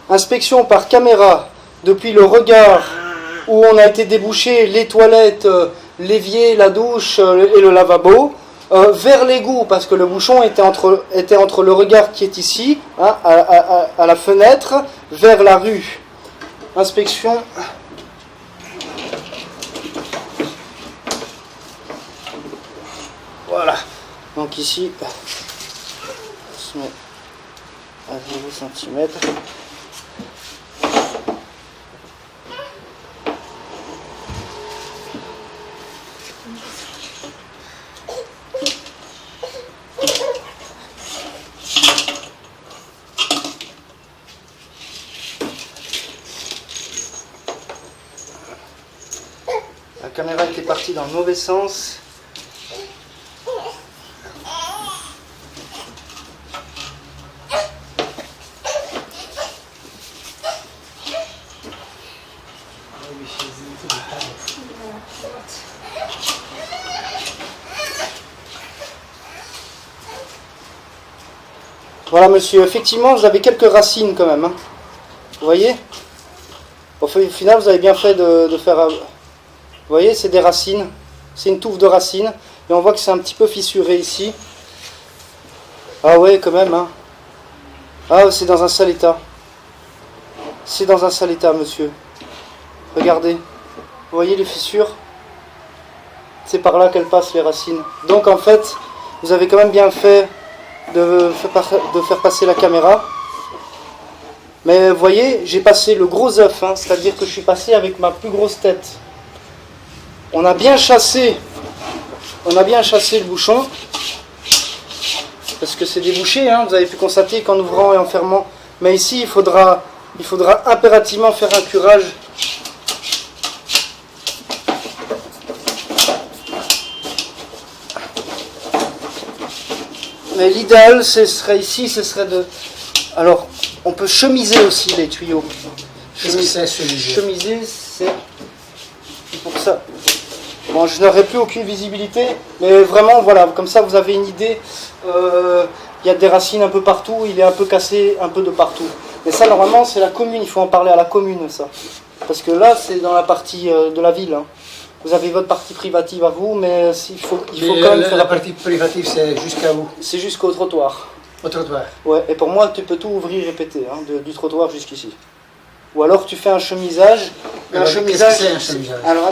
inspection par caméra depuis le regard où on a été débouché les toilettes, l'évier, la douche et le lavabo, vers l'égout, parce que le bouchon était entre le regard qui est ici, hein, à la fenêtre, vers la rue. Inspection. Voilà. Donc ici, on se met à 0 cm. La caméra était partie dans le mauvais sens. Voilà monsieur, effectivement vous avez quelques racines quand même, hein. Vous voyez? Au final vous avez bien fait de faire... Vous voyez, c'est des racines, c'est une touffe de racines, et on voit que c'est un petit peu fissuré ici. Ah ouais, quand même, hein. Ah, c'est dans un sale état. C'est dans un sale état, monsieur. Regardez. Vous voyez les fissures? C'est par là qu'elles passent, les racines. Donc, en fait, vous avez quand même bien fait de faire passer la caméra. Mais vous voyez, j'ai passé le gros œuf, hein, c'est-à-dire que je suis passé avec ma plus grosse tête. On a bien chassé le bouchon, parce que c'est débouché, hein, vous avez pu constater qu'en ouvrant et en fermant. Mais ici, il faudra impérativement faire un curage. Mais l'idéal, ce serait de... Alors, on peut chemiser aussi les tuyaux. Qu'est-ce que c'est chemiser? Chemiser, c'est pour ça. Bon, je n'aurai plus aucune visibilité, mais vraiment, voilà, comme ça vous avez une idée. Il y a des racines un peu partout, il est un peu cassé un peu de partout. Mais ça, normalement, c'est la commune, il faut en parler à la commune, ça. Parce que là, c'est dans la partie de la ville, hein. Vous avez votre partie privative à vous, mais il faut quand même faire... La partie privative, c'est jusqu'à où? C'est jusqu'au trottoir. Au trottoir? Ouais, et pour moi, tu peux tout ouvrir et péter, hein, du trottoir jusqu'ici. Ou alors tu fais un chemisage. Qu'est-ce que c'est un chemisage? Alors,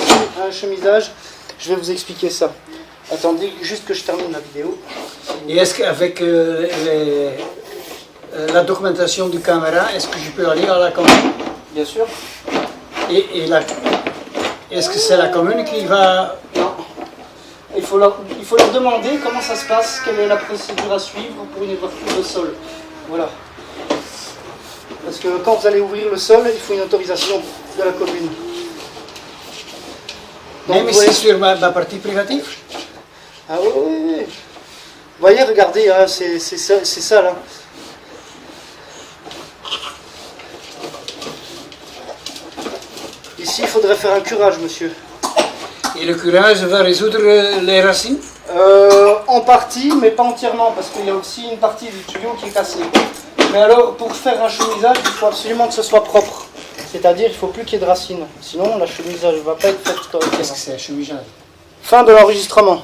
un chemisage, je vais vous expliquer ça. Attendez, juste que je termine la vidéo. Et est-ce qu'avec la documentation du caméra, est-ce que je peux aller à la commune? Bien sûr. Est-ce que c'est la commune qui va... Non. Il faut leur demander comment ça se passe, quelle est la procédure à suivre pour une ouverture de sol. Voilà. Parce que quand vous allez ouvrir le sol, il faut une autorisation de la commune. Donc, même ici sur ma partie privative? Ah oui, oui, oui. Vous voyez, regardez, hein, c'est ça là. Ici, il faudrait faire un curage, monsieur. Et le curage va résoudre les racines? En partie, mais pas entièrement, parce qu'il y a aussi une partie du tuyau qui est cassée. Mais alors, pour faire un chemisage, il faut absolument que ce soit propre. C'est-à-dire, il ne faut plus qu'il y ait de racines. Sinon, la chemisage ne va pas être faite correctement. Qu'est-ce que c'est un chemisage? Fin de l'enregistrement.